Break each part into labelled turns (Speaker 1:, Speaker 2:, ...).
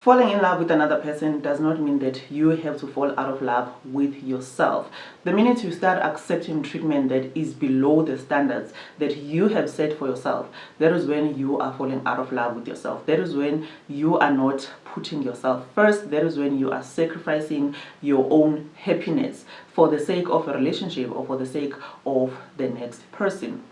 Speaker 1: Falling in love with another person does not mean that you have to fall out of love with yourself. The minute you start accepting treatment that is below the standards that you have set for yourself, that is when you are falling out of love with yourself. That is when you are not putting yourself first. That is when you are sacrificing your own happiness for the sake of a relationship or for the sake of the next person.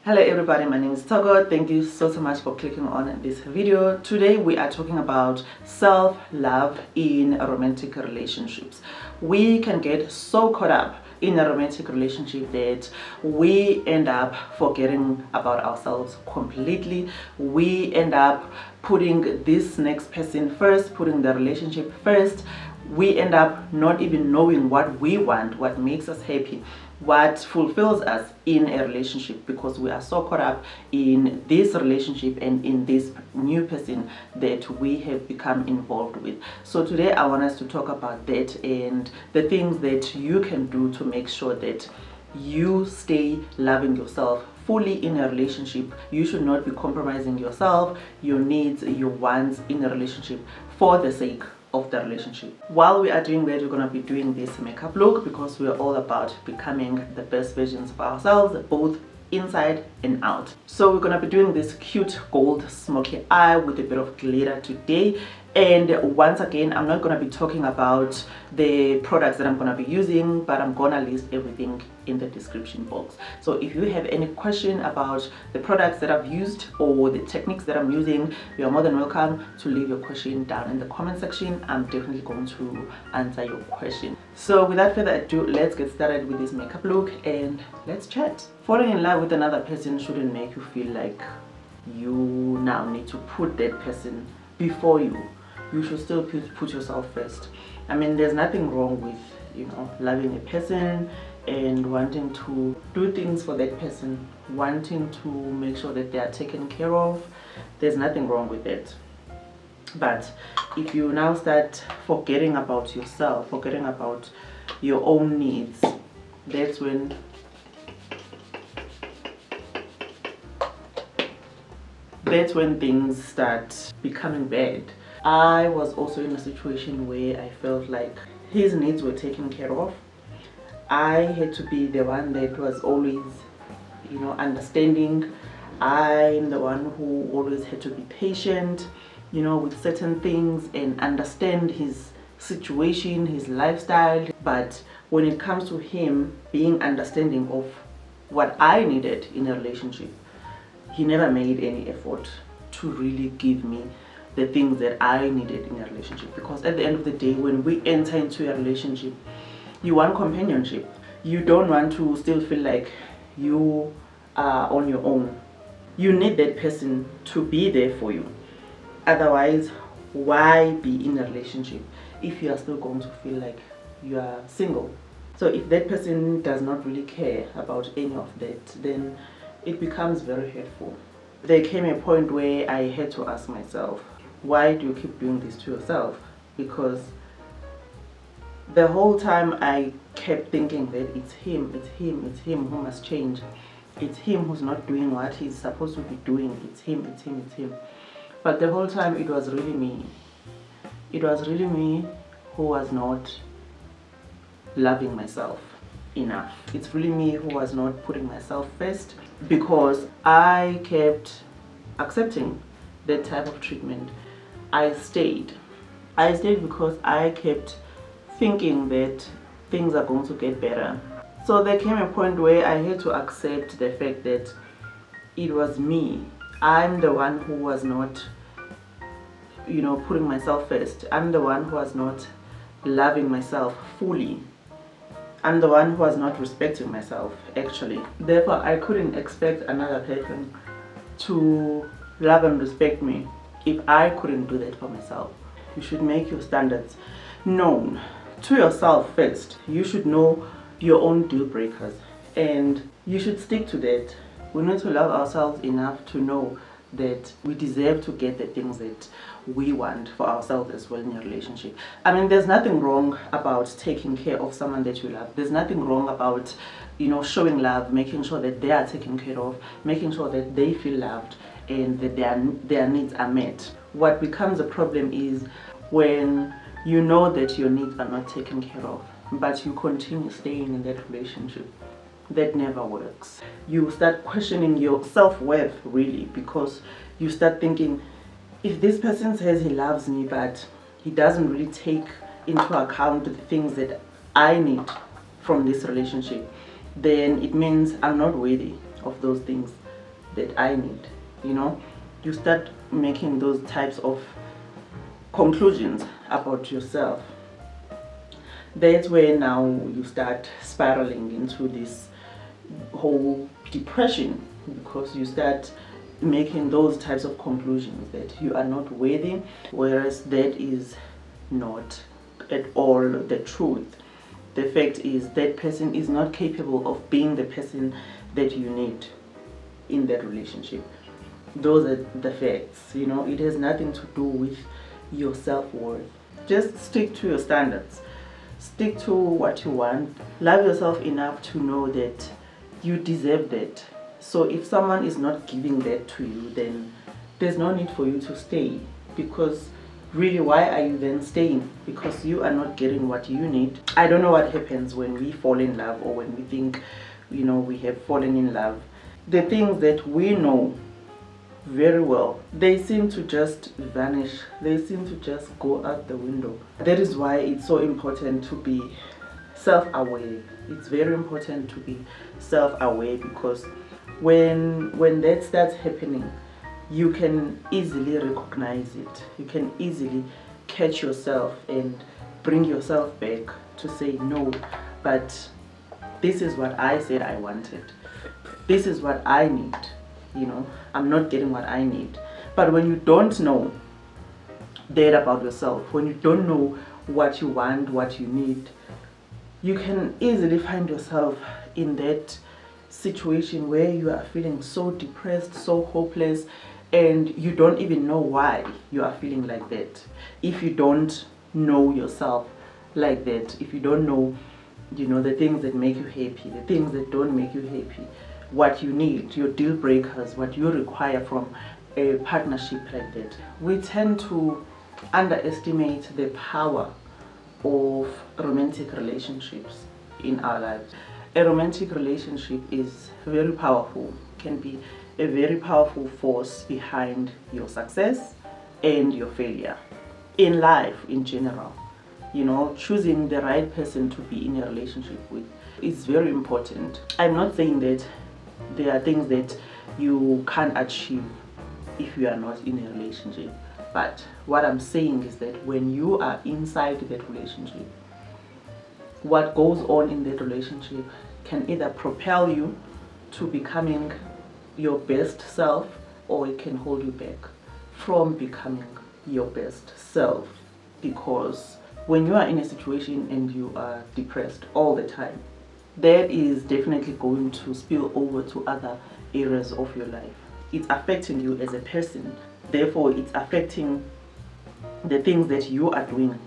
Speaker 1: Hello everybody, my name is Togo. Thank you so much for clicking on this video. Today we are talking about self-love in romantic relationships. We can get so caught up in a romantic relationship that we end up forgetting about ourselves completely. We end up putting this next person first, putting the relationship first. We end up not even knowing what we want, what makes us happy, what fulfills us in a relationship, because we are so caught up in this relationship and in this new person that we have become involved with. So today I want us to talk about that and the things that you can do to make sure that you stay loving yourself fully in a relationship. You should not be compromising yourself, your needs, your wants in a relationship for the sake of the relationship. While we are doing that, we're going to be doing this makeup look because we're all about becoming the best versions of ourselves, both inside and out. So we're going to be doing this cute gold smoky eye with a bit of glitter today. And once again, I'm not going to be talking about the products that I'm going to be using, but I'm going to list everything in the description box. So if you have any question about the products that I've used or the techniques that I'm using, you're more than welcome to leave your question down in the comment section. I'm definitely going to answer your question. So without further ado, let's get started with this makeup look and let's chat. Falling in love with another person shouldn't make you feel like you now need to put that person before you. You should still put yourself first. I mean, there's nothing wrong with, loving a person and wanting to do things for that person, wanting to make sure that they are taken care of. There's nothing wrong with that. But if you now start forgetting about yourself, forgetting about your own needs, that's when things start becoming bad. I was also in a situation where I felt like his needs were taken care of. I had to be the one that was always, understanding. I'm the one who always had to be patient, with certain things and understand his situation, his lifestyle. But when it comes to him being understanding of what I needed in a relationship, he never made any effort to really give me the things that I needed in a relationship. Because at the end of the day, when we enter into a relationship, you want companionship. You don't want to still feel like you are on your own. You need that person to be there for you. Otherwise, why be in a relationship if you are still going to feel like you are single? So if that person does not really care about any of that, then it becomes very hurtful. There came a point where I had to ask myself, why do you keep doing this to yourself? Because the whole time I kept thinking that it's him who must change. It's him who's not doing what he's supposed to be doing. It's him. But the whole time it was really me. It was really me who was not loving myself enough. It's really me who was not putting myself first, because I kept accepting that type of treatment. I stayed because I kept thinking that things are going to get better. So there came a point where I had to accept the fact that it was me. I'm the one who was not, putting myself first. I'm the one who was not loving myself fully. I'm the one who was not respecting myself, actually. Therefore, I couldn't expect another person to love and respect me if I couldn't do that for myself. You should make your standards known to yourself first. You should know your own deal breakers and you should stick to that. We need to love ourselves enough to know that we deserve to get the things that we want for ourselves as well in a relationship. I mean, there's nothing wrong about taking care of someone that you love. There's nothing wrong about, showing love, making sure that they are taken care of, making sure that they feel loved and that their needs are met. What becomes a problem is when you know that your needs are not taken care of, but you continue staying in that relationship. That never works. You start questioning your self-worth, really, because you start thinking, if this person says he loves me but he doesn't really take into account the things that I need from this relationship, then it means I'm not worthy of those things that I need. You know, you start making those types of conclusions about yourself. That's where now you start spiraling into this whole depression, because you start making those types of conclusions that you are not worthy, whereas that is not at all the truth. The fact is that person is not capable of being the person that you need in that relationship. Those are the facts. You know, it has nothing to do with your self-worth. Just stick to your standards, stick to what you want, love yourself enough to know that you deserve that. So if someone is not giving that to you, then there's no need for you to stay, because really, why are you then staying? Because you are not getting what you need. I don't know what happens when we fall in love, or when we think, you know, we have fallen in love. The things that we know very well, they seem to just vanish. They seem to just go out the window. That is why it's so important to be self-aware. It's very important to be self-aware, because when that starts happening, you can easily recognize it. You can easily catch yourself and bring yourself back to say, no, but this is what I said I wanted. This is what I need. You know, I'm not getting what I need. But when you don't know that about yourself, when you don't know what you want, what you need, you can easily find yourself in that situation where you are feeling so depressed, so hopeless, and you don't even know why you are feeling like that. If you don't know yourself like that, if you don't know, you know, the things that make you happy, the things that don't make you happy, what you need, your deal breakers, what you require from a partnership like that, we tend to underestimate the power of romantic relationships in our lives. A romantic relationship is very powerful, can be a very powerful force behind your success and your failure in life in general. You know, choosing the right person to be in a relationship with is very important. I'm not saying that there are things that you can't achieve if you are not in a relationship, but what I'm saying is that when you are inside that relationship, what goes on in that relationship can either propel you to becoming your best self, or it can hold you back from becoming your best self. Because when you are in a situation and you are depressed all the time, that is definitely going to spill over to other areas of your life. It's affecting you as a person, therefore it's affecting the things that you are doing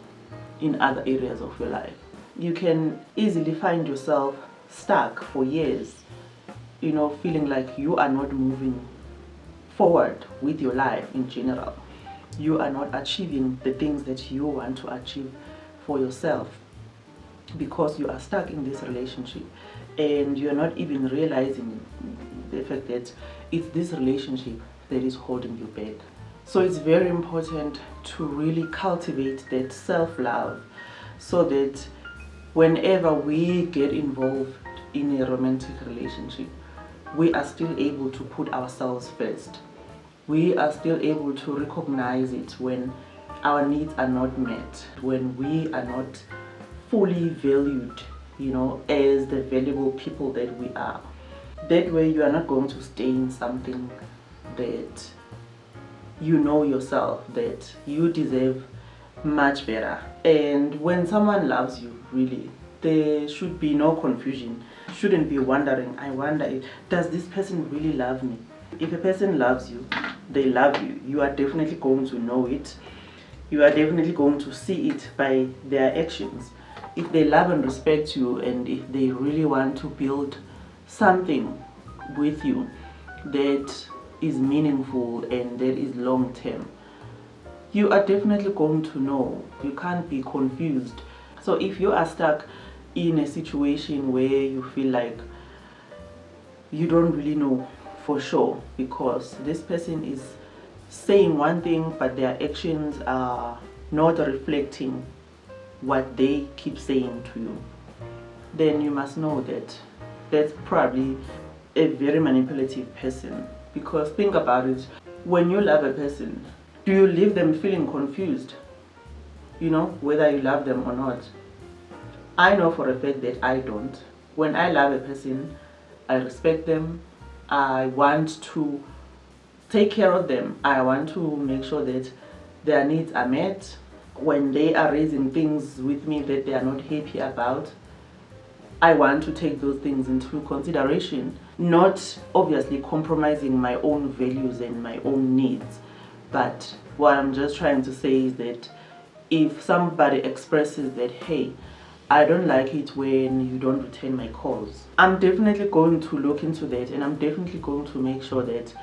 Speaker 1: in other areas of your life. You can easily find yourself stuck for years, you know, feeling like you are not moving forward with your life in general. You are not achieving the things that you want to achieve for yourself, because you are stuck in this relationship and you're not even realizing the fact that it's this relationship that is holding you back. So it's very important to really cultivate that self-love, so that whenever we get involved in a romantic relationship, we are still able to put ourselves first. We are still able to recognize it when our needs are not met, when we are not fully valued, you know, as the valuable people that we are. That way you are not going to stay in something that you know yourself that you deserve much better. And when someone loves you, really, there should be no confusion. Shouldn't be wondering, I wonder, does this person really love me? If a person loves you, they love you. You are definitely going to know it. You are definitely going to see it by their actions. If they love and respect you, and if they really want to build something with you that is meaningful and that is long term, you are definitely going to know. You can't be confused. So if you are stuck in a situation where you feel like you don't really know for sure, because this person is saying one thing but their actions are not reflecting what they keep saying to you, then you must know that that's probably a very manipulative person. Because think about it, when you love a person, do you leave them feeling confused, whether you love them or not? I know for a fact that I don't. When I love a person, I respect them, I want to take care of them, I want to make sure that their needs are met. When they are raising things with me that they are not happy about, I want to take those things into consideration, not obviously compromising my own values and my own needs. But what I'm just trying to say is that if somebody expresses that, hey, I don't like it when you don't return my calls, I'm definitely going to look into that, and I'm definitely going to make sure that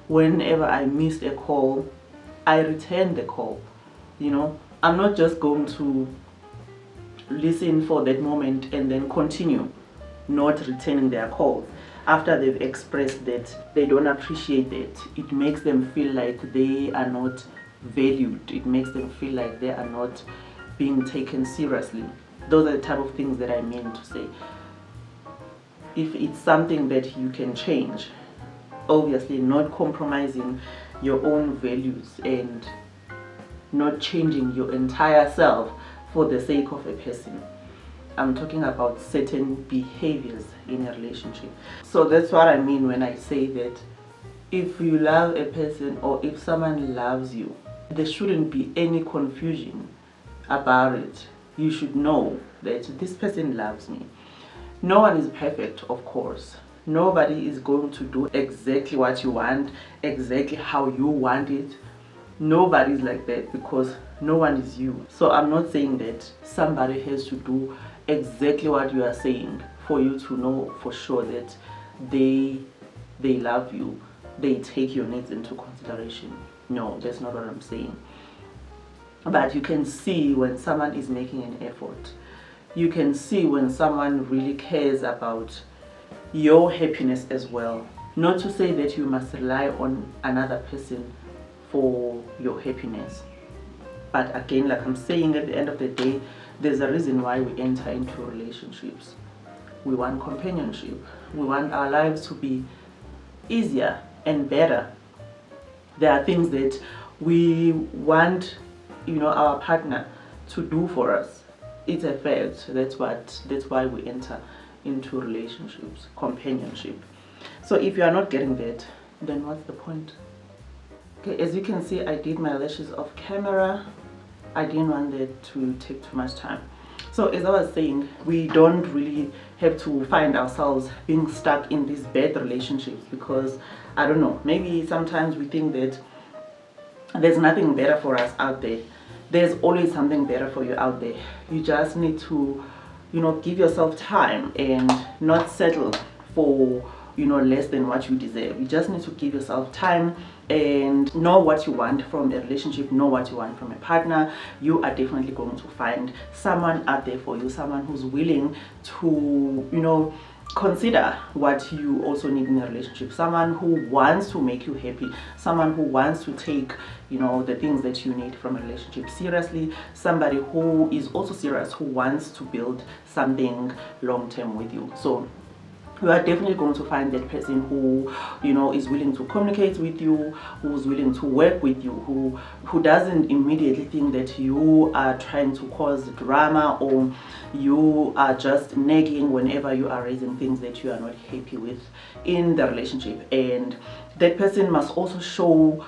Speaker 1: whenever I missed a call, I return the call. I'm not just going to listen for that moment and then continue not returning their calls after they've expressed that they don't appreciate it. It makes them feel like they are not valued. It makes them feel like they are not being taken seriously. Those are the type of things that I mean to say. If it's something that you can change, obviously not compromising your own values and not changing your entire self for the sake of a person. I'm talking about certain behaviors in a relationship. So that's what I mean when I say that if you love a person or if someone loves you, there shouldn't be any confusion about it. You should know that this person loves me. No one is perfect, of course. Nobody is going to do exactly what you want, exactly how you want it. Nobody's like that, because no one is you. So I'm not saying that somebody has to do exactly what you are saying for you to know for sure that they love you, they take your needs into consideration. No, that's not what I'm saying. But you can see when someone is making an effort. You can see when someone really cares about your happiness as well. Not to say that you must rely on another person for your happiness. But again, like I'm saying, at the end of the day, there's a reason why we enter into relationships. We want companionship. We want our lives to be easier and better. There are things that we want, our partner to do for us. It's a fact. That's why we enter into relationships, companionship. So if you are not getting that, then what's the point? Okay, as you can see, I did my lashes off camera. I didn't want that to take too much time. So as I was saying, we don't really have to find ourselves being stuck in these bad relationships, because I don't know, maybe sometimes we think that there's nothing better for us out there. There's always something better for you out there. You just need to, give yourself time and not settle for, less than what you deserve. You just need to give yourself time and know what you want from a relationship, know what you want from a partner. You are definitely going to find someone out there for you, someone who's willing to, consider what you also need in a relationship, someone who wants to make you happy, someone who wants to take the things that you need from a relationship seriously, somebody who is also serious, who wants to build something long term with you. So you are definitely going to find that person who is willing to communicate with you, who's willing to work with you, who doesn't immediately think that you are trying to cause drama, or you are just nagging whenever you are raising things that you are not happy with in the relationship. And that person must also show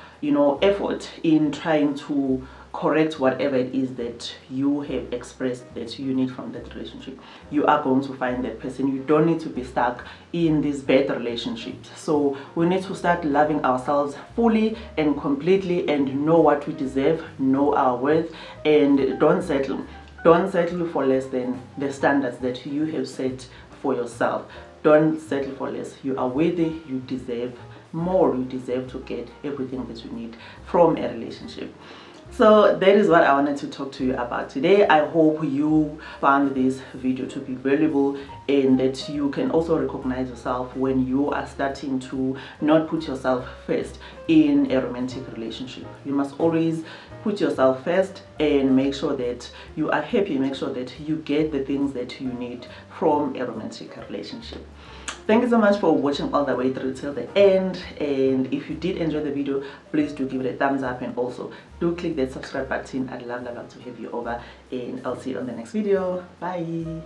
Speaker 1: effort in trying to correct whatever it is that you have expressed that you need from that relationship. You are going to find that person. You don't need to be stuck in these bad relationships. So we need to start loving ourselves fully and completely and know what we deserve, know our worth, and don't settle. Don't settle for less than the standards that you have set for yourself. Don't settle for less. You are worthy, you deserve more. You deserve to get everything that you need from a relationship. So that is what I wanted to talk to you about today. I hope you found this video to be valuable and that you can also recognize yourself when you are starting to not put yourself first in a romantic relationship. You must always put yourself first and make sure that you are happy, make sure that you get the things that you need from a romantic relationship. Thank you so much for watching all the way through till the end, and if you did enjoy the video, please do give it a thumbs up and also do click that subscribe button. I'd love to have you over, and I'll see you on the next video. Bye.